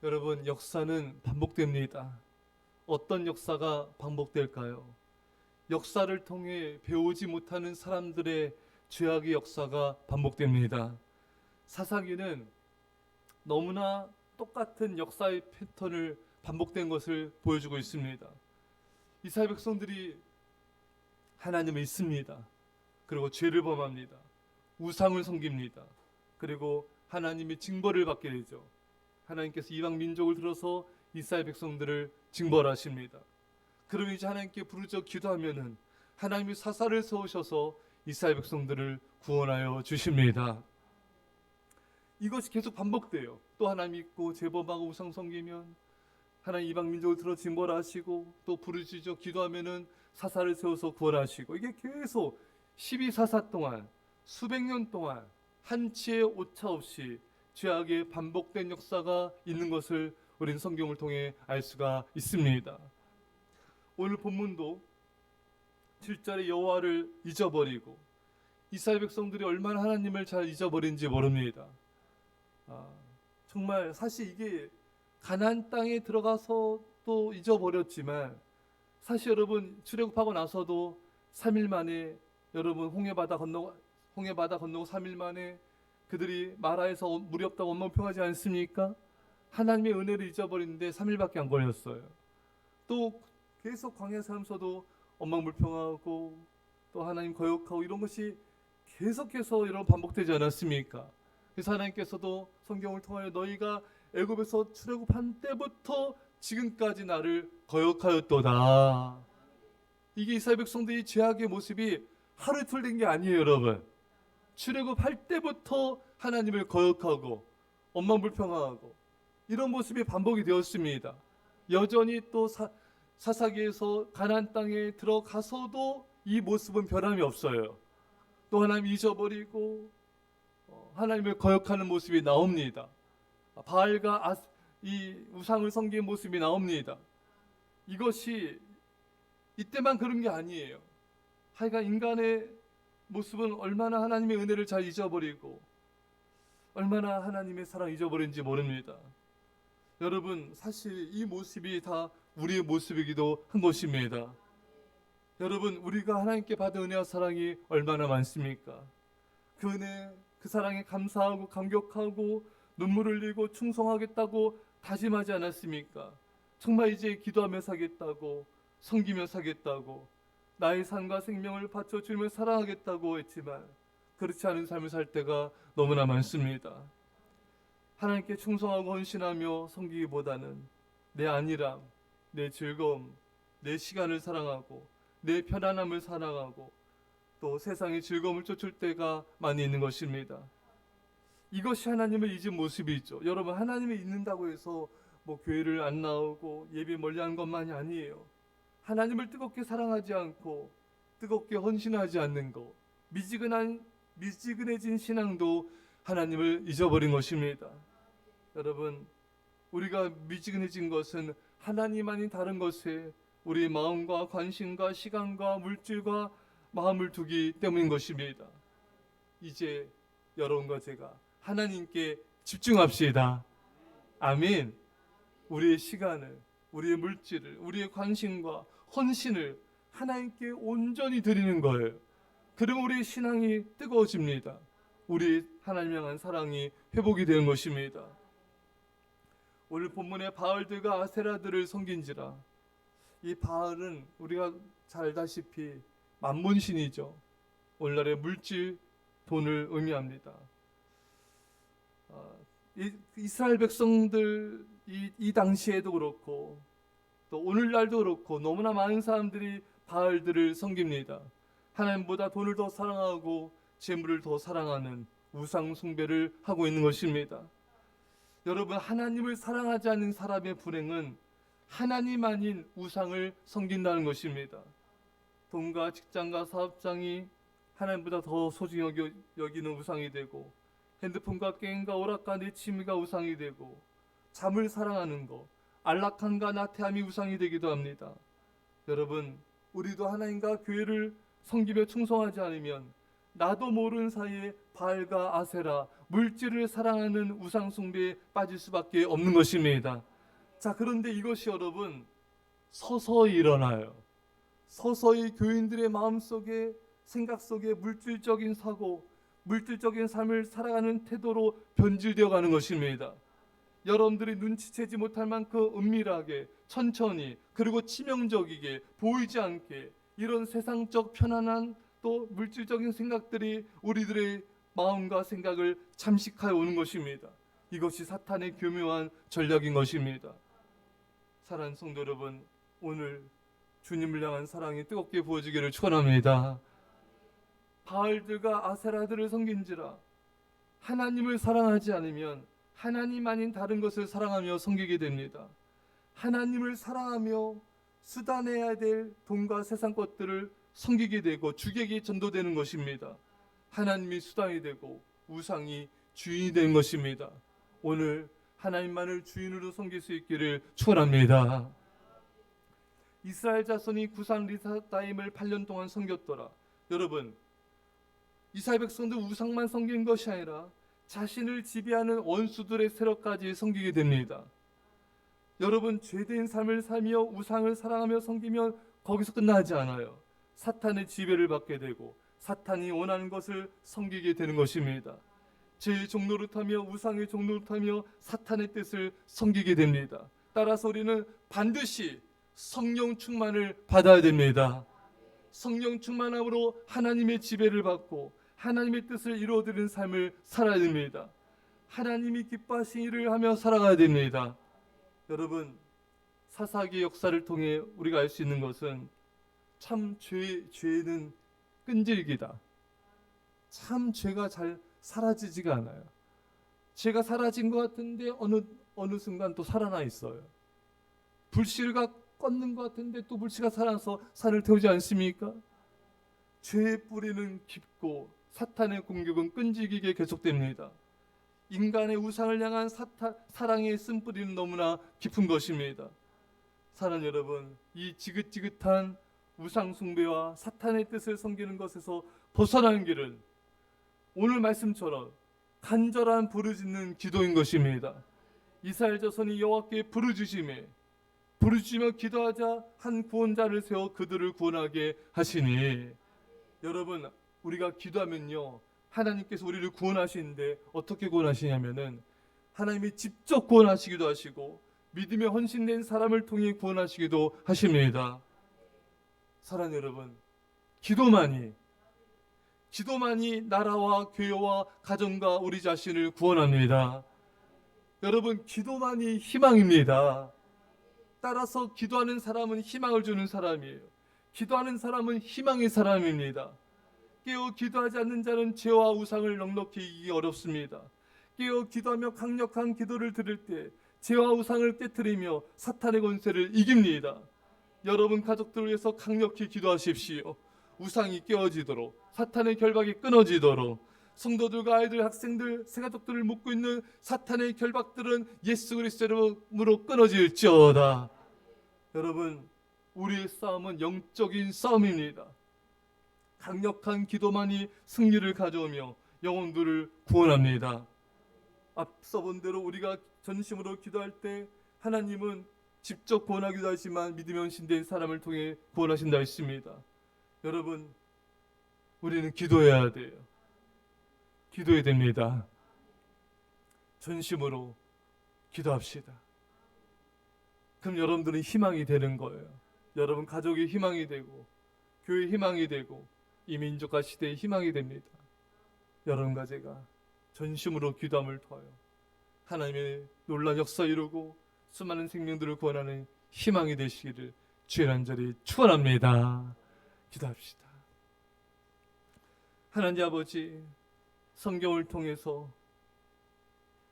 여러분, 역사는 반복됩니다. 어떤 역사가 반복될까요? 역사를 통해 배우지 못하는 사람들의 죄악의 역사가 반복됩니다. 사사기는 너무나 똑같은 역사의 패턴을 반복된 것을 보여주고 있습니다. 이스라엘 백성들이 하나님을 믿습니다. 그리고 죄를 범합니다. 우상을 섬깁니다. 그리고 하나님의 징벌을 받게 되죠. 하나님께서 이방 민족을 들어서 이스라엘 백성들을 징벌하십니다. 그럼 이제 하나님께 부르짖어 기도하면은 하나님이 사사를 세우셔서 이스라엘 백성들을 구원하여 주십니다. 이것이 계속 반복돼요. 또 하나님 믿고 제범하고 우상 섬기면 하나님 이방 민족을 들어 징벌하시고, 또 부르짖어 기도하면은 사사를 세워서 구원하시고, 이게 계속 12사사 동안 수백 년 동안 한치의 오차 없이 죄악의 반복된 역사가 있는 것을 우리는 성경을 통해 알 수가 있습니다. 오늘 본문도 7절에 여호와를 잊어버리고, 이스라엘 백성들이 얼마나 하나님을 잘 잊어버린지 모릅니다. 정말 사실 이게 가나안 땅에 들어가서 또 잊어버렸지만, 사실 여러분 출애굽하고 나서도 3일 만에 여러분 홍해바다 건너고 3일 만에 그들이 마라에서 물이 없다고 원망평하지 않습니까? 하나님의 은혜를 잊어버리는데 3일밖에 안 걸렸어요. 또 계속 광야 살면서도 원망불평하고 또 하나님 거역하고 이런 것이 계속해서 여러분 반복되지 않았습니까? 그래서 하나님께서도 성경을 통하여 너희가 애굽에서 출애굽한 때부터 지금까지 나를 거역하였도다. 이게 이스라엘 백성들이 죄악의 모습이 하루 이틀 된 게 아니에요, 여러분. 출애굽할 때부터 하나님을 거역하고 원망불평하고 이런 모습이 반복이 되었습니다. 여전히 또 사사기에서 가나안 땅에 들어가서도 이 모습은 변함이 없어요. 또 하나님 잊어버리고 하나님을 거역하는 모습이 나옵니다. 바알과 이 우상을 섬기는 모습이 나옵니다. 이것이 이때만 그런 게 아니에요. 하여간 인간의 모습은 얼마나 하나님의 은혜를 잘 잊어버리고 얼마나 하나님의 사랑 잊어버린지 모릅니다. 여러분, 사실 이 모습이 다 우리의 모습이기도 한 것입니다. 여러분, 우리가 하나님께 받은 은혜와 사랑이 얼마나 많습니까? 그 은혜, 그 사랑에 감사하고 감격하고 눈물을 흘리고 충성하겠다고 다짐하지 않았습니까? 정말 이제 기도하며 사겠다고, 섬기며 사겠다고, 나의 삶과 생명을 바쳐 주며 사랑하겠다고 했지만 그렇지 않은 삶을 살 때가 너무나 많습니다. 하나님께 충성하고 헌신하며 섬기기보다는 내 안일함, 내 즐거움, 내 시간을 사랑하고 내 편안함을 사랑하고 또 세상의 즐거움을 쫓을 때가 많이 있는 것입니다. 이것이 하나님을 잊은 모습이죠. 여러분, 하나님을 잊는다고 해서 교회를 안 나오고 예배 멀리하는 것만이 아니에요. 하나님을 뜨겁게 사랑하지 않고 뜨겁게 헌신하지 않는 것, 미지근해진 신앙도 하나님을 잊어버린 것입니다. 여러분, 우리가 미지근해진 것은 하나님 아닌 다른 것에 우리 마음과 관심과 시간과 물질과 마음을 두기 때문인 것입니다. 이제 여러분과 제가 하나님께 집중합시다. 아멘. 우리의 시간을, 우리의 물질을, 우리의 관심과 헌신을 하나님께 온전히 드리는 거예요. 그럼 우리의 신앙이 뜨거워집니다. 우리 하나님 향한 사랑이 회복이 되는 것입니다. 오늘 본문에 바알들과 아세라들을 섬긴지라. 이 바알은 우리가 잘 알다시피 만몬신이죠. 오늘날의 물질, 돈을 의미합니다. 이스라엘 백성들 이 당시에도 그렇고 또 오늘날도 그렇고 너무나 많은 사람들이 바알들을 섬깁니다. 하나님보다 돈을 더 사랑하고 재물을 더 사랑하는 우상 숭배를 하고 있는 것입니다. 여러분, 하나님을 사랑하지 않는 사람의 불행은 하나님 아닌 우상을 섬긴다는 것입니다. 돈과 직장과 사업장이 하나님보다 더 소중히 여기는 우상이 되고, 핸드폰과 게임과 오락과 내 취미가 우상이 되고, 잠을 사랑하는 것, 안락함과 나태함이 우상이 되기도 합니다. 여러분, 우리도 하나님과 교회를 섬기며 충성하지 않으면 나도 모르는 사이에 바알과 아세라, 물질을 사랑하는 우상 숭배에 빠질 수밖에 없는 것입니다. 자, 그런데 이것이 여러분 서서히 일어나요. 서서히 교인들의 마음속에, 생각 속에 물질적인 사고, 물질적인 삶을 살아가는 태도로 변질되어 가는 것입니다. 여러분들이 눈치채지 못할 만큼 은밀하게, 천천히, 그리고 치명적이게, 보이지 않게 이런 세상적 편안한 또 물질적인 생각들이 우리들의 마음과 생각을 잠식하여 오는 것입니다. 이것이 사탄의 교묘한 전략인 것입니다. 사랑하는 성도 여러분, 오늘 주님을 향한 사랑이 뜨겁게 부어지기를 축원합니다. 바알들과 아세라들을 섬긴지라. 하나님을 사랑하지 않으면 하나님 아닌 다른 것을 사랑하며 섬기게 됩니다. 하나님을 사랑하며 수단해야 될 돈과 세상 것들을 섬기게 되고 주객이 전도되는 것입니다. 하나님이 수단이 되고 우상이 주인이 되는 것입니다. 오늘 하나님만을 주인으로 섬길 수 있기를 축원합니다. 이스라엘 자손이 구산 리사다임을 8년 동안 섬겼더라. 여러분, 이스라엘 백성들 우상만 섬긴 것이 아니라 자신을 지배하는 원수들의 세력까지 섬기게 됩니다. 여러분, 죄된 삶을 살며 우상을 사랑하며 섬기면 거기서 끝나지 않아요. 사탄의 지배를 받게 되고 사탄이 원하는 것을 섬기게 되는 것입니다. 죄의 종로를 타며 우상의 종로를 타며 사탄의 뜻을 섬기게 됩니다. 따라서 우리는 반드시 성령 충만을 받아야 됩니다. 성령 충만함으로 하나님의 지배를 받고 하나님의 뜻을 이루어드리는 삶을 살아야 됩니다. 하나님이 기뻐하신 일을 하며 살아가야 됩니다. 여러분, 사사기의 역사를 통해 우리가 알 수 있는 것은 참 죄는 끈질기다. 참 죄가 잘 사라지지가 않아요. 죄가 사라진 것 같은데 어느 순간 또 살아나 있어요. 불씨가 껐는 것 같은데 또 불씨가 살아나서 산을 태우지 않습니까? 죄의 뿌리는 깊고 사탄의 공격은 끈질기게 계속됩니다. 인간의 우상을 향한 사랑의 쓴뿌리는 너무나 깊은 것입니다. 사랑하는 여러분, 이 지긋지긋한 우상 숭배와 사탄의 뜻을 섬기는 것에서 벗어나는 길은 오늘 말씀처럼 간절한 부르짖는 기도인 것입니다. 이스라엘 자손이 여호와께 부르짖으며 기도하자 한 구원자를 세워 그들을 구원하게 하시니, 여러분, 우리가 기도하면요 하나님께서 우리를 구원하시는데 어떻게 구원하시냐면은 하나님이 직접 구원하시기도 하시고 믿음에 헌신된 사람을 통해 구원하시기도 하십니다. 사랑하는 여러분, 기도만이 나라와 교회와 가정과 우리 자신을 구원합니다. 여러분, 기도만이 희망입니다. 따라서 기도하는 사람은 희망을 주는 사람이에요. 기도하는 사람은 희망의 사람입니다. 깨어 기도하지 않는 자는 죄와 우상을 넉넉히 이기기 어렵습니다. 깨어 기도하며 강력한 기도를 드릴 때 죄와 우상을 깨트리며 사탄의 권세를 이깁니다. 여러분 가족들을 위해서 강력히 기도하십시오. 우상이 깨어지도록, 사탄의 결박이 끊어지도록, 성도들과 아이들, 학생들, 새가족들을 묶고 있는 사탄의 결박들은 예수 그리스도의 이름으로 끊어질지어다. 여러분, 우리의 싸움은 영적인 싸움입니다. 강력한 기도만이 승리를 가져오며 영혼들을 구원합니다. 앞서 본 대로 우리가 전심으로 기도할 때 하나님은 직접 구원하기도 하지만 믿음에 헌신된 사람을 통해 구원하신다 했습니다. 여러분, 우리는 기도해야 돼요. 기도해야 됩니다. 전심으로 기도합시다. 그럼 여러분들은 희망이 되는 거예요. 여러분 가족이 희망이 되고 교회 희망이 되고 이 민족과 시대의 희망이 됩니다. 여러분과 제가 전심으로 기도함을 통하여 하나님의 놀라운 역사 이루고 수많은 생명들을 구원하는 희망이 되시기를 주의 간절히 축원합니다. 기도합시다. 하나님 아버지, 성경을 통해서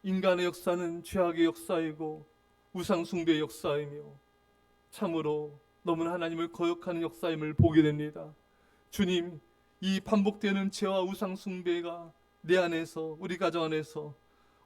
인간의 역사는 죄악의 역사이고 우상 숭배의 역사이며 참으로 너무나 하나님을 거역하는 역사임을 보게 됩니다. 주님, 이 반복되는 죄와 우상 숭배가 내 안에서, 우리 가정 안에서,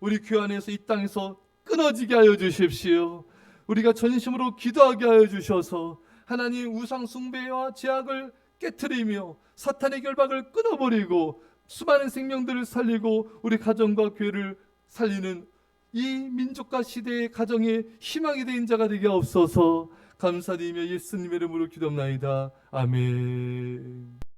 우리 교회 안에서, 이 땅에서 끊어지게 하여 주십시오. 우리가 전심으로 기도하게 하여 주셔서 하나님 우상 숭배와 죄악을 깨트리며 사탄의 결박을 끊어버리고 수많은 생명들을 살리고 우리 가정과 교회를 살리는 이 민족과 시대의 가정의 희망이 된 자가 되게 없어서 감사드리며 예수님의 이름으로 기도합나이다. 아멘.